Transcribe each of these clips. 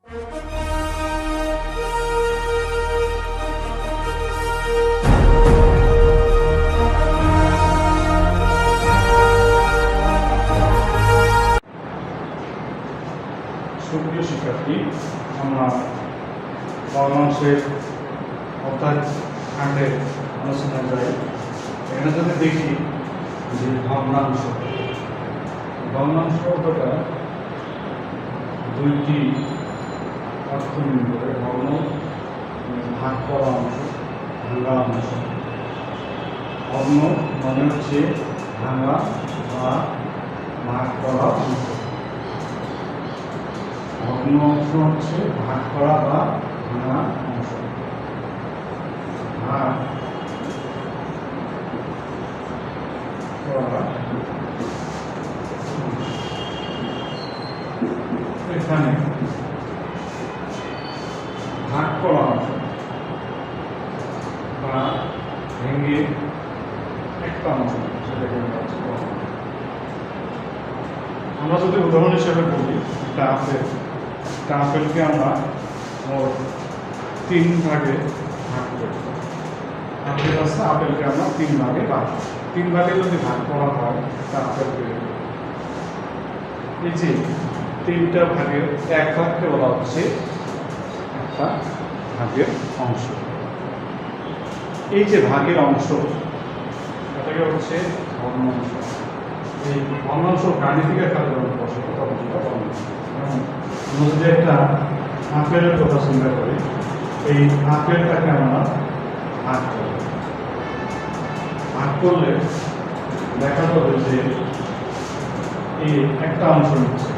সুপ্রিয় শিক্ষার্থী, আমরা ভগ্নাংশের অর্থাৎ খান্ডের আলোচনায় যাই। এখানে যদি দেখি যে ভগ্নাংশ শব্দটা দুইটি অর্থ নিয়ে করে। ভগ্ন ভাগ করা অংশ, ভাঙা অংশ। ভগ্ন মানে হচ্ছে ভাঙা বা ভাগ করা অংশ। ভগ্ন অংশ হচ্ছে ভাগ করা বা ভাঙা অংশ। ভাগ করা এখানে ভাগ করা অংশ বা ভেঙে একটা অংশ, সেটাকে আমরা যদি উদাহরণ হিসেবে বলি, একটা আপেলকে আমরা মোট 3 ভাগে ভাগ করি। আপেল আছে, আপেলকে আমরা 3 ভাগে ভাগ করি। 3 ভাগে যদি ভাগ করা হয় তা আপেলকে এই যে 3টা ভাগের এক ভাগকে বলা হচ্ছে একটা ভাগের অংশ। এই যে ভাগের অংশ, এটাকে হচ্ছে ভগ্নাংশ। এই ভগ্নাংশ গাণিতিক আকারে যখন বসে তখন সেটা ভগ্নাংশ। আমরা যদি একটা আপেলের কথা চিন্তা করি, এই আপেলটাকে আমরা ভাগ করি। ভাগ করলে দেখা যাবে যে এই একটা অংশ নিচ্ছে,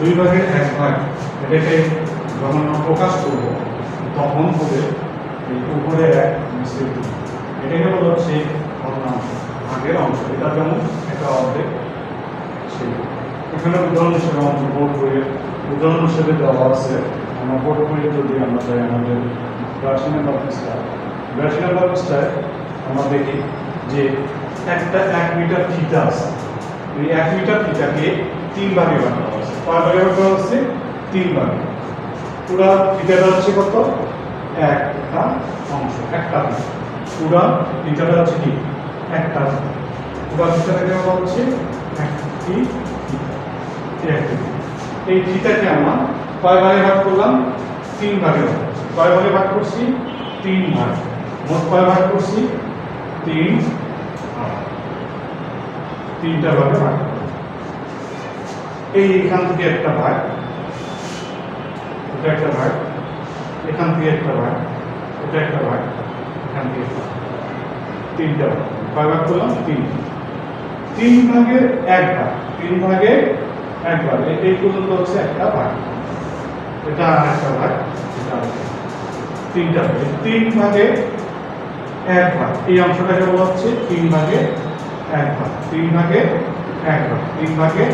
দুই ভাগের এক ভাগ। এটাকে যখন আমরা প্রকাশ করব তখন হবে এই উপরে এক নিচে দুই। এটাকে বলা হচ্ছে ভগ্নাংশ, ভাগের অংশ। এটা যেমন একটা অর্ধেক। সেই এখানে উদাহরণ হিসেবে আমাদের বোর্ড বইয়ের উদাহরণ হিসেবে দেওয়া আছে। আমরা বোর্ড বইয়ে যদি আমরা যাই আমাদের 82 নম্বর পৃষ্ঠায়, 82 নম্বর পৃষ্ঠায় আমরা দেখি যে একটা 1 মিটার ফিতা আছে। এই 1 মিটার ফিতাকে 3 ভাগে ভাগ করা হয়েছে। কয় ভাগে ভাগ করা হচ্ছে? 3 ভাগে। পুরা ফিতাটা হচ্ছে কত? একটা অংশ, একটা ফিতা। পুরা ফিতাটা হচ্ছে কি? একটা ফিতা। পুরা ফিতাটাকে বলা হচ্ছে একটি ফিতা। এই ফিতাকে আমরা কয় ভাগে ভাগ করলাম? 3 ভাগে ভাগ করছি। কয় ভাগে ভাগ করছি? 3 ভাগ। মোট কয় ভাগ করছি? 3 ভাগ। 3টা ভাগে ভাগ করলাম। এই এখান থেকে একটা ভাগ, এটা একটা ভাগ, এখান থেকে একটা ভাগ, এটা একটা ভাগ, এখান থেকে একটা ভাগ। 3টা ভাগ। কয় ভাগ করলাম? 3। 3 ভাগের 1 ভাগ। 3 ভাগে 1 ভাগ। এই পর্যন্ত হচ্ছে একটা ভাগ। এটা আর একটা ভাগ, এটা আর একটা। 3টা ভাগ। 3 ভাগে 1 ভাগ। এই অংশটাকে বলা হচ্ছে 3 ভাগে 1 ভাগ। 3 ভাগে 1 ভাগ। 3 ভাগে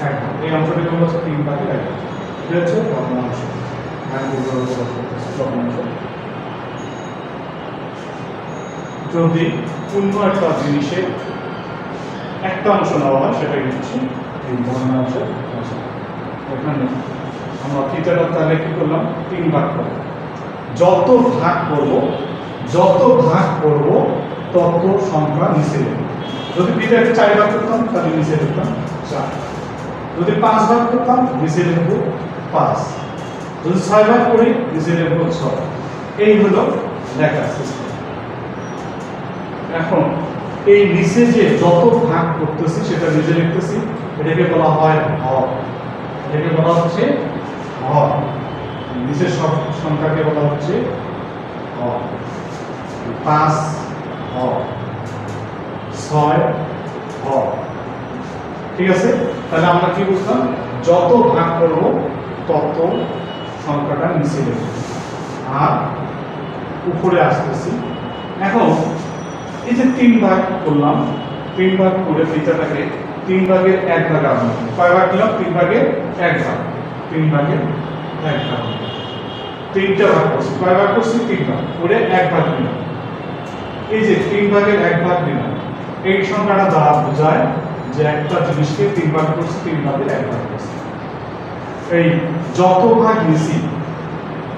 1 ভাগ। এই অংশটাকে বলা হচ্ছে 3 ভাগে 1 ভাগ। এটা হচ্ছে ভগ্নাংশ। যদি পূর্ণ একটা জিনিসের একটা অংশ নেওয়া হয়, সেটাই হচ্ছে এই ভগ্নাংশের অংশ। এখানে আমরা ফিতাটা তাহলে কি করলাম? 3 ভাগ করব। যত ভাগ করব তত সংখ্যা নিচে লিখব। যদি ফিতাকে 4 ভাগ করতাম তাহলে নিচে লিখতাম 4। যদি 5 ভাগ করতাম নিচে লিখব 5। যদি 6 ভাগ করি নিচে লিখব 6। এই হলো লেখার সিস্টেম। এখন এই নিচে যে যত ভাগ করতেছি সেটা নিচে লিখতেছি, এটাকে বলা হয় হর। এটাকে বলা হচ্ছে হর। নিচের সব সংখ্যাকে বলা হচ্ছে হর। 5 হর, 6 হর। ঠিক আছে? তাহলে আমরা কি বুঝলাম? যত ভাগ করব তত সংখ্যাটা নিচে লিখব আর উপরে আসতেছি। এখন এই যে 3 ভাগ করলাম, 3 ভাগ করে ফিতাটাকে 3 ভাগের 1 ভাগ আনলাম। কয় ভাগ দিলাম? 3 ভাগের 1 ভাগ। 3 ভাগের 1 ভাগ। 3টা ভাগ করছি। কয় ভাগ করছি? 3 ভাগ করে 1 ভাগ দিলাম। এই যে 3 ভাগের 1 ভাগ দিলাম, এই সংখ্যাটা দ্বারা বোঝায় যে একটা জিনিসকে 3 ভাগ করছি, 3 ভাগের 1 ভাগ করছি। এই যত ভাগ নিছি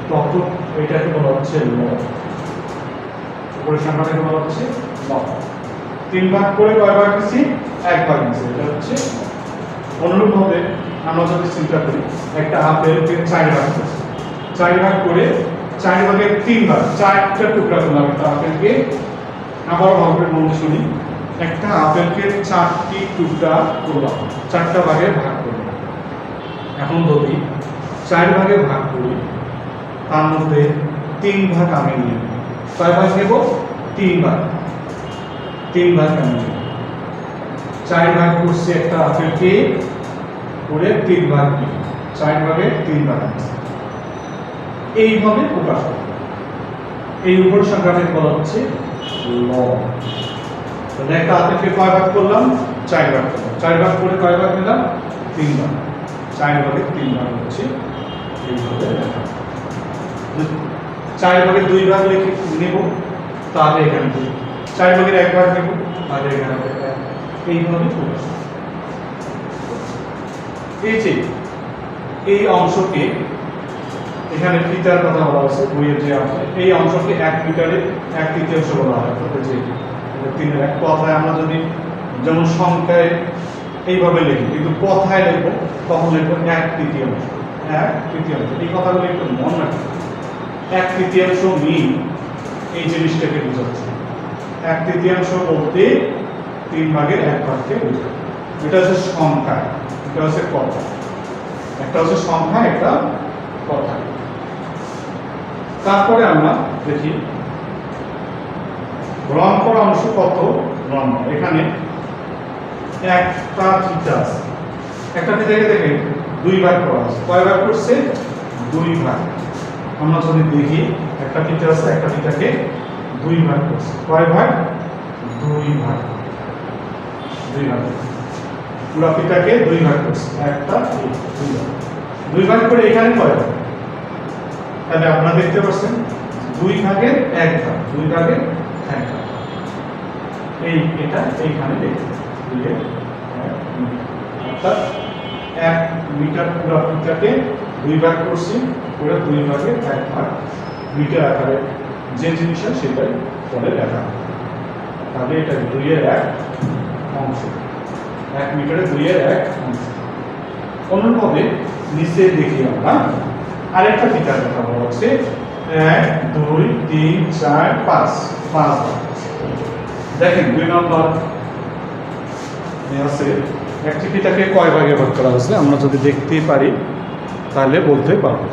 তত এটাকে বলা হচ্ছে লব। উপরের সংখ্যাটাকে বলা হচ্ছে লব। 3 ভাগ করে কয় ভাগ নিছি? 1 ভাগ নিছি, এটা হচ্ছে। অনুরূপভাবে আমরা যদি চিন্তা করি একটা আপেলকে 4 ভাগ করছি, 4 ভাগ করে 4 ভাগের 3 ভাগ, 4টা টুকরা করলাম একটা আপেলকে। আবার ভালো করে মনে শুনি, একটা আপেলকে 4টি টুকরা করলাম, 4টা ভাগে ভাগ করলাম। এখন যদি 4 ভাগে ভাগ করি, তার মধ্যে 3 ভাগ আমি নিয়ে নেব। কয় ভাগ নেব? 3 ভাগ। 3 ভাগ আমি নেব। 4 ভাগ করছি একটা আপেলকে, করে 3 ভাগ নিব। 4 ভাগে 3 ভাগ আছে। এইভাবে প্রকাশ করব। এই উপর সংখ্যাটাকে বলা হচ্ছে লব। তাহলে একটা আপেলকে কয় ভাগ করলাম? 4 ভাগ করলাম। 4 ভাগ করে কয় ভাগ নিলাম? 3 ভাগ। 4 ভাগে 3 ভাগ হচ্ছে এইভাবে লেখা। 4 ভাগে 2 ভাগ লিখে নেব, তাহলে এখানে 2। 4 ভাগের 1 ভাগ নেব, তাহলে এখানে 1। এইভাবে প্রকাশ করব। এই যে এই অংশকে এখানে ফিতার কথা বলা হয়েছে বইয়ের যে অংশ, এই অংশকে 1 মিটারে 1/3 বলা হয়। তো যে 3-এর 1 কথায় আমরা যদি যেমন সংখ্যায় এইভাবে লিখি, কিন্তু কথায় লিখবো তখন লিখবো 1/3। 1/3। এই কথাগুলো একটু মনে রাখবেন। 1/3 মিন এই জিনিসটাকে বোঝাচ্ছে। 1/3 বলতে 3 ভাগের 1 ভাগকে বোঝায়। এটা হচ্ছে সংখ্যা, এটা হচ্ছে কথা। একটা হচ্ছে সংখ্যা, একটা কথা। তারপরে আমরা দেখি রং করা অংশ কত রং। এখানে একটা থিটা আছে, একটা থিটাকে দেখে 2 ভাগ করা আছে। কয় ভাগ করছে? 2 ভাগ। আমরা যদি দেখি একটা থিটা আছে, একটা থিটাকে 2 ভাগ করছে। কয় ভাগ? 2 ভাগ। 2 ভাগ। পুরো থিটাকে 2 ভাগ করছে। একটা 2 ভাগ। 2 ভাগ করে এখানে কয় ভাগ? তাহলে আপনারা দেখতে পাচ্ছেন 2 ভাগের 1 ভাগ। 2 ভাগের 1 ভাগ। এটা এইখানে দেখতে 2-এর 1 মিটার। অর্থাৎ 1 মিটার পুরো ফিতাকে 2 ভাগ করছি, পুরো 2 ভাগের 1 ভাগ মিটার আকারে যে জিনিস হয় সেটাই পরে লেখা হবে। তাহলে এটা 2-এর 1 অংশ। 1 মিটারে 2-এর 1 অংশ। অনুরূপভাবে নিচে দেখি আমরা আরেকটা ফিতার কথা বলা হচ্ছে 1 2 3 4 5 5 ভাগ। দেখেন 2 নম্বর আছে, একটি ফিতাকে কয় ভাগে ভাগ করা হয়েছে আমরা যদি দেখতে পারি তাহলে বলতে পারবো।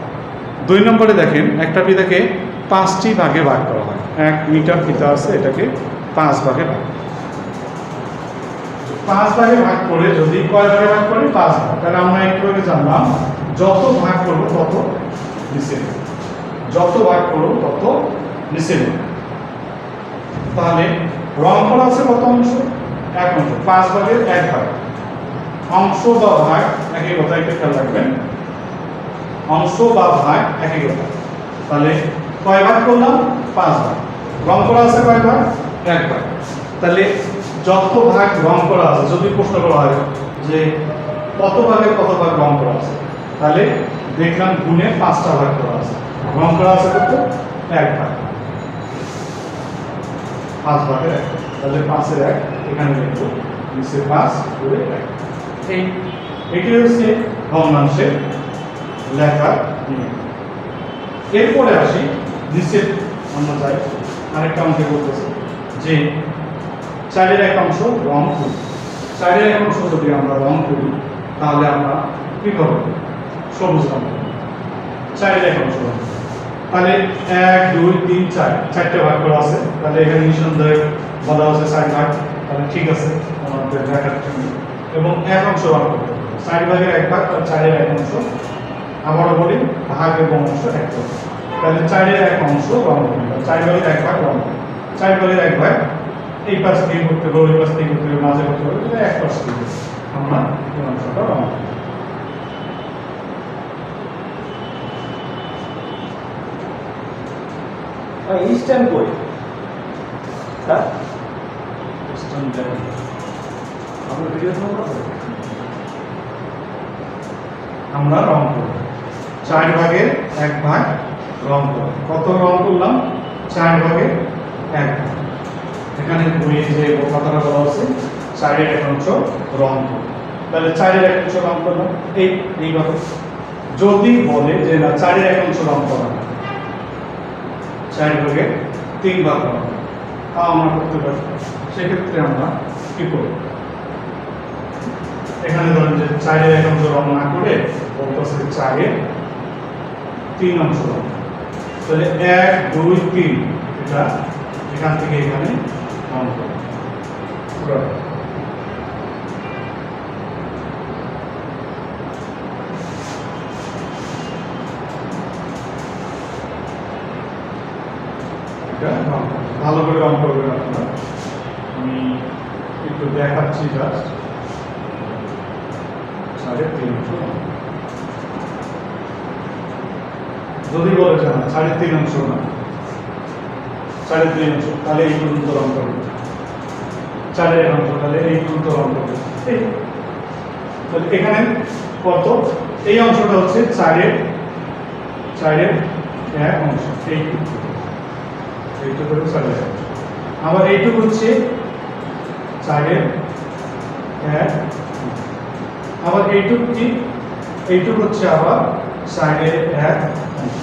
2 নম্বরে দেখেন একটা ফিতাকে 5টি ভাগে ভাগ করা হয়। 1 মিটার ফিতা আছে, এটাকে 5 ভাগে ভাগ। 5 ভাগে ভাগ করে যদি কয় ভাগে ভাগ করে? 5 ভাগ। তাহলে আমরা একটু আগে জানলাম যত ভাগ করব তত নিচে নেব। যত ভাগ করব তত নিচে নেব। তাহলে রং করা আছে কত অংশ? 1 অংশ। 5 ভাগের 1 ভাগ। অংশ বা ভাগ একই কথা, একটু খেয়াল রাখবেন। অংশ বা ভাগ একই কথা। তাহলে কয় ভাগ করলাম? 5 ভাগ। রং করা আছে কয় ভাগ? 1 ভাগ। তাহলে যত ভাগ রং করা আছে, যদি প্রশ্ন করা হয় যে কত ভাগের কত ভাগ রং করা আছে, তাহলে দেখলাম গুণে 5টা ভাগ করা আছে। রং করা আছে কত? 1 ভাগ। 5 ভাগের 1। তাহলে 5-এর 1 এখানে লিখব, নিচে 5 করে 1। এটি হচ্ছে ভগ্নাংশের লেখার নিয়ম। এরপরে আসি নিচে আমরা যাই আরেকটা অঙ্কে বলতেছি যে 4-এর 1 অংশ রং করি। 4-এর 1 অংশ যদি আমরা রং করি তাহলে আমরা কি করব? সবুজ রং করব। 4-এর 1 অংশ রং। তাহলে 1 2 3 4 4টে ভাগ করা আছে। তাহলে এখানে নিঃসন্দেহে বলা আছে 4 ভাগ। তাহলে ঠিক আছে আমাদের দেখার জন্য। এবং 1 অংশ রং করতে হবে। 4 ভাগের 1 ভাগ আর 4-এর 1 অংশ। আবারও বলি ভাগ এবং অংশ এক করব। তাহলে 4-এর 1 অংশ রং করব। 4 ভাগের 1 ভাগ রং করব। 4 ভাগের 1 ভাগ এই পাশ থেকে করতে হবে, ওই পাশ থেকে করতে হবে, মাঝে করতে হবে। তাহলে 1 পাশ থেকে আমরা এই অংশটা রং করব। ইনস্ট্যান্ট কই? হ্যাঁ স্ট্যান্ড আমরা রং করব 4 ভাগের 1 ভাগ রং করব। কত রং করলাম? 4 ভাগের 1 ভাগ। এখানে বইয়ে যে কথাটা বলা আছে 4-এর 1 অংশ রং করব। তাহলে 4-এর 1 অংশ রং করলাম এই কথা। যদি বলে যে না 4-এর 1 অংশ রং করা না, 4 ভাগের 3 ভাগ রং তা আমরা করতে পারি। সেক্ষেত্রে আমরা কি করব? এখানে ধরেন যে 4-এর 1 অংশ রং না করে বলতেছে 4-এর 3 অংশ রং। তাহলে 1 2 3 এটা এখান থেকে এখানে রং করব। ভালো করে রং করবেন আপনারা। আমি একটু দেখাচ্ছি জাস্ট। 3.5 অংশ যদি বলে যে না 3.5 অংশ না 3.5 অংশ, তাহলে এই পর্যন্ত রং করবে। 4-এর 1 অংশ তাহলে এই পর্যন্ত রং করবে। তাহলে এখানে কত? এই অংশটা হচ্ছে 4-এর 1 অংশ। এইটুকু করে 4-এর 1 অংশ। আবার এইটুকু হচ্ছে 4-এর 1। আবার এইটুকু কি? এইটুকু হচ্ছে আবার 4-এর 1 অংশ।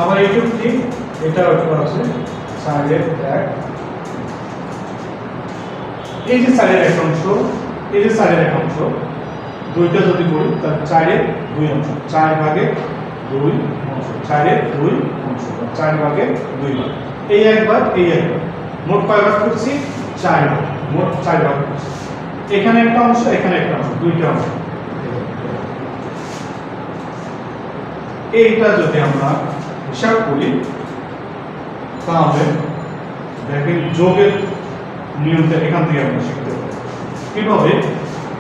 আবার এইটুকু কি? এটা হচ্ছে 4-এর 1। এই যে 4-এর 1 অংশ, এই যে 4-এর 1 অংশ, দুইটা যদি করি তাহলে 4-এর 2 অংশ, 4 ভাগের 2 অংশ, 4-এর 2 অংশ, 4 ভাগের 2 ভাগ। এই 1 ভাগ, এই 1 ভাগ, মোট কয় ভাগ করছি? 4 ভাগ, মোট 4 ভাগ করছি। এখানে একটা অংশ, এখানে একটা অংশ, দুইটা অংশ। এইটা যদি আমরা হিসাব করি তাহলে দেখেন যোগের নিয়মটা এখান থেকে আমরা শিখতে পারি। কিভাবে?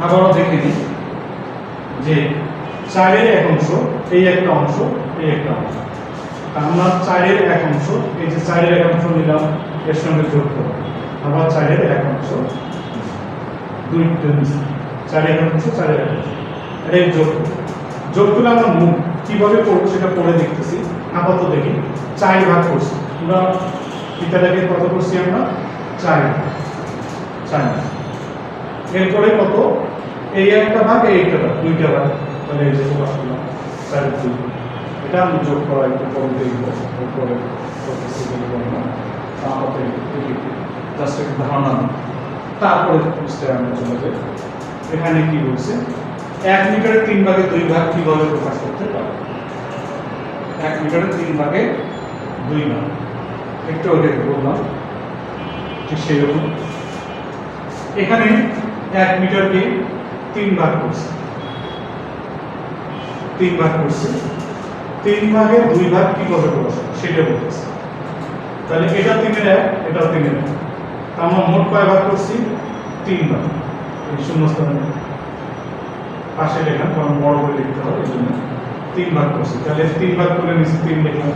আবারও দেখে নিই যে 4-এর 1 অংশ, এই একটা অংশ, এই একটা অংশ। আমরা 4-এর 1 অংশ, এই যে 4-এর 1 অংশ নিলাম, এর সঙ্গে যোগ করব। আবার 4-এর 1 অংশ, 4-এর 1 অংশ, 4-এর 1 অংশ, এটা যোগ করলে আমরা কিভাবে করবো সেটা পরে দেখতেছি। আপাতত দেখি 4 ভাগ করছি আমরা, পিতাটাকে কত করছি আমরা? 4 ভাগ। এরপরে কত? এই একটা ভাগ, এই একটা ভাগ, দুইটা ভাগ। তাহলে এই যে প্রকাশ করলাম 4-2। এটা আমি যোগ করা একটু পরে দেখবো, পরে জাস্ট একটু ধারণা। তারপরে আমরা চলে যাই। এখানে কি বলছে? 1 মিটারের 3 ভাগে 2 ভাগ কিভাবে প্রকাশ করতে পারে? 1 মিটারের 3 ভাগে 2 ভাগ একটু আগে বললাম, ঠিক সেরকম এখানে 1 মিটারকে 3 ভাগ করছে, 3 ভাগ করছে। 3 ভাগে 2 ভাগ কিভাবে প্রকাশ করবে সেটা বলতেছে। তাহলে এটা 3-এর 1, এটা 3-এর 1। আমরা মোট কয় ভাগ করছি? 3 ভাগ। এই শূন্যস্থানে পাশে লেখা, কারণ বড় করে লিখতে হবে, এই জন্য 3 ভাগ করছি। তাহলে 3 ভাগ করে নিচে 3 লিখলাম।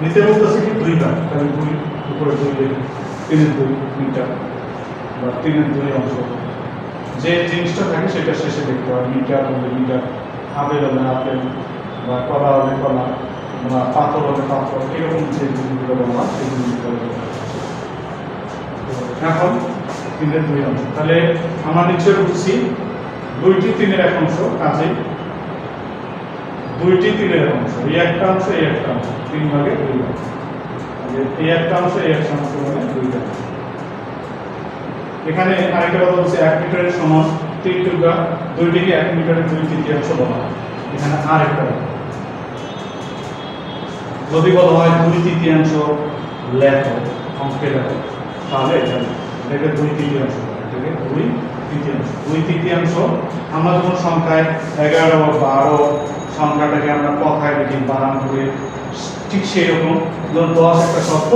নিতে বলতেছে কি 2 ভাগ, তাহলে 2 উপরে 2 লিখলাম। 3-এর 2 মিটার বা 3-এর 2 অংশ। যে জিনিসটা থাকে সেটা শেষে লিখতে হবে। মিটার হলে মিটার, আপেল হলে আপেল, বা কলা হলে কলা, বা পাথর হলে পাথর, এরকম যে জিনিসগুলো বলা সেই জিনিসগুলো। এখন 3-এর 2 অংশ, তাহলে আমরা নিচে বুঝছি 2টি 3-এর 1 অংশ, কাজে 2টি 3-এর 1 অংশ, এই একটা অংশ, এই একটা অংশ, 3 ভাগে 2 ভাগ। এই একটা অংশ, এই একটা অংশ মানে 2টা। এখানে আরেকটা কথা বলছে 1 মিটারের সমান 3 টুকরা, 2টিকে 1 মিটারের 2/3 বলা হয়। এখানে আরেকটা যদি বলা হয় 2/3 লেখো, অঙ্কে লেখো, তাহলে এটাকে 2/3 এটাকে 2/3। আমরা যখন সংখ্যায় 11 বা 12 সংখ্যাটাকে আমরা কথায় লিখি বানান করে, ঠিক সেই রকম ধরুন 10 একটা শব্দ,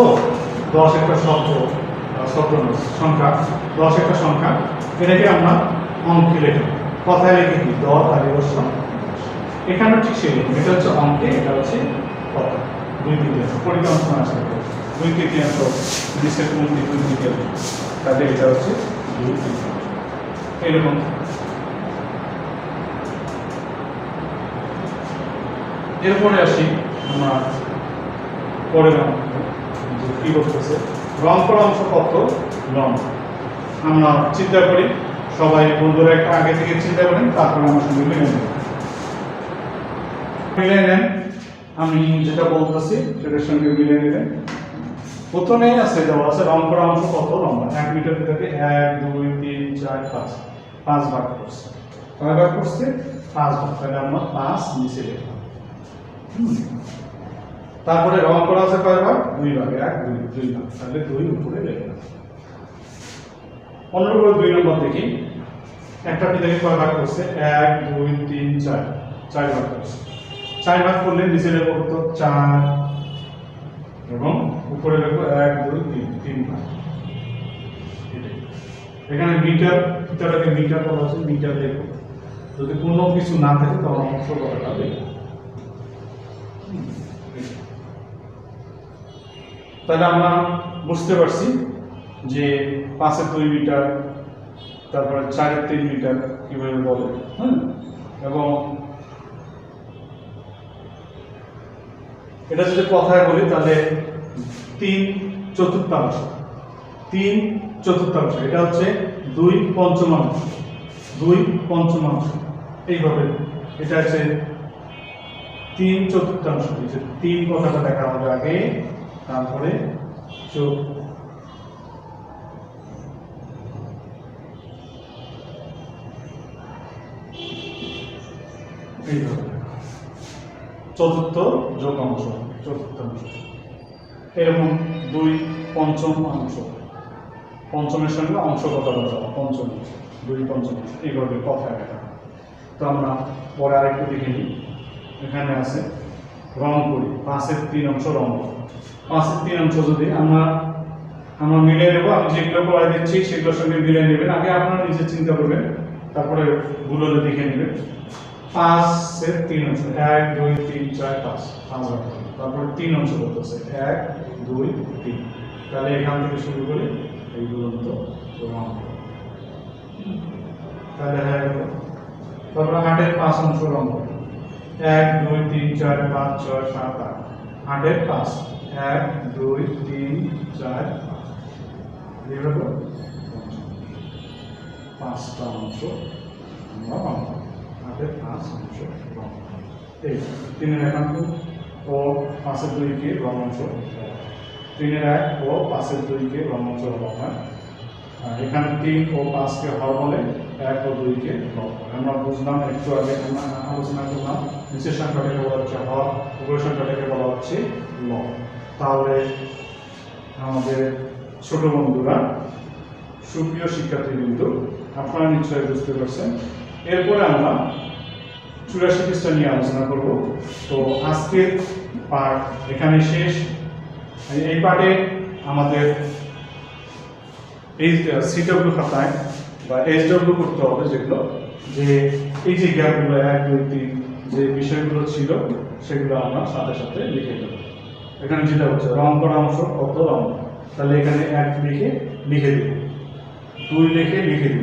10 একটা শব্দ সংখ্যা, 10 একটা সংখ্যা, এটাকে আমরা অঙ্কে লিখি, কথায় লিখি কি 10 আর 10। এখানে ঠিক সেই রকম, এটা হচ্ছে অঙ্কে, এটা হচ্ছে কথা। 2/3 পরিকল্পনা আছে, 2/3 নিচের কোন 2/3, তাহলে এটা হচ্ছে 2/3। এরকম। এরপরে আসি আমরা পরের অঙ্ক, যে কি করতেছে রং করা অংশ কত লম্ব। আমরা চিন্তা করি, সবাই বন্ধুরা একটা আগে থেকে চিন্তা করেন, তারপরে আমার সঙ্গে মিলে নেন। মিলে নেন, আমি যেটা বলতেছি সেটার সঙ্গে মিলে নেবেন। প্রথমেই আছে দেওয়া আছে রং করা অংশ কত লম্বা। 1 মিটার থেকে 1 2 3 4 5 5 ভাগ করছে। কয় ভাগ করছে? 5 ভাগ। তাহলে আমরা 5 নিচে লিখলাম। তারপরে রং করা আছে কয় ভাগ? 2 ভাগ। 1 2 2 ভাগ। তাহলে 2 উপরে লিখলাম। অনুরূপ 2 নম্বর দেখি, একটা থেকে কয় ভাগ করছে? 1 2 3 4 4 ভাগ করছে। 4 ভাগ করলে নিচে লিখব কত? 4 এবং উপরে লিখব 1 2 3 3 ভাগ। এখানে মিটার, ভিতরটাকে মিটার বলা হচ্ছে, মিটার লিখব। যদি কোনো কিছু না থাকে তখন অংশ করাটা লিখব। তাহলে আমরা বুঝতে পারছি যে 5 2 মিটার, তারপরে 4 3 মিটার কিভাবে বলে, এবং এটা যদি কথায় বলি তাহলে 3/4, 3/4, এটা হচ্ছে 2/5, 2/5 এইভাবে। এটা হচ্ছে 3/4, এই যে 3 কথাটা দেখা হবে আগে, তারপরে 4। এইভাবে চতুর্থ যোগ অংশ, চতুর্থাংশ। এরকম 2/5, পঞ্চমের সঙ্গে অংশ কথা বলা যাবে, পঞ্চম অংশ, 2/5 এইভাবে কথায় দেখা। তো আমরা পরে আরেকটু দেখে নিই। এখানে আছে রং করি, 5/3 রং করি। 5/3 যদি আমরা মিলে নেব। আমি যেগুলো করে দিচ্ছি সেগুলোর সঙ্গে মিলে নেবেন। আগে আপনারা নিজে চিন্তা করবেন, তারপরে গুলো দেখে নেবেন। 5/3 1 2 3 4 5 5 ভাগ। তারপরে 3 অংশ করতেছে 1 2 3। তাহলে এখান থেকে শুরু করে এই পর্যন্ত রং। তাহলে হয়ে গেল। তারপরে 8 5 অংশ রং করি, 1 2 3 4 5 6 7 8। 8 5 1 2 3 4 5 এইভাবে 5টা অংশ আমরা রং করি। 8 5 অংশ রং। এই 3 একাংশ ও 5/2 কে রং অংশ, 3 1 ও 5/2 কে রং অংশ বলা হয়। এখানে 3 ও 5 কে হর বলে, 1 ও 2 কে লব বলে। আমরা বুঝলাম, একটু আগে আমরা আলোচনা করলাম, নিচের সংখ্যাটাকে বলা হচ্ছে হর, উপরের সংখ্যাটাকে বলা হচ্ছে লব। তাহলে আমাদের ছোট বন্ধুরা, সুপ্রিয় শিক্ষার্থী বিন্দু, আপনারা নিশ্চয়ই বুঝতে পারছেন। এরপরে আমরা 84 পৃষ্ঠা নিয়ে আলোচনা করব। তো আজকের পার্ট এখানে শেষ। এই পার্টে আমাদের এই সিডব্লিউ খাতায় বা এইচডব্লিউ করতে হবে, যেগুলো যে এই যে গ্যাপগুলো 1 2 3 যে বিষয়গুলো ছিল সেগুলো আমরা সাথে সাথে লিখে দেব। এখানে যেটা হচ্ছে রং করা অংশ কত রং, তাহলে এখানে 1 লিখে দেব, 2 লিখে দেব।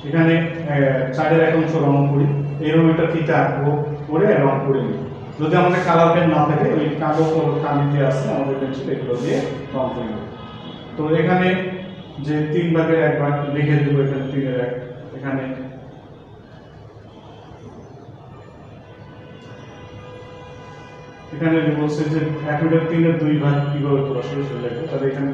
এখানে 4 1 অংশ রং করি, এরকম একটা ফিতা আঁকবো, করে রং করে নিই। যদি আমাদের কালার পেন না থাকে, ওই কাগজ ও কালিতে আছে আমাদের পেন্সিল, এগুলো দিয়ে রং করে নেব। তো এখানে যে 3 ভাগের 1 ভাগ লিখে দেব, এখানে 3 এর 1, এখানে বলছে যে 1 মিটার 3 এর 2 ভাগ কিভাবে প্রকাশ করে সেটা লিখবো। তাহলে এখানে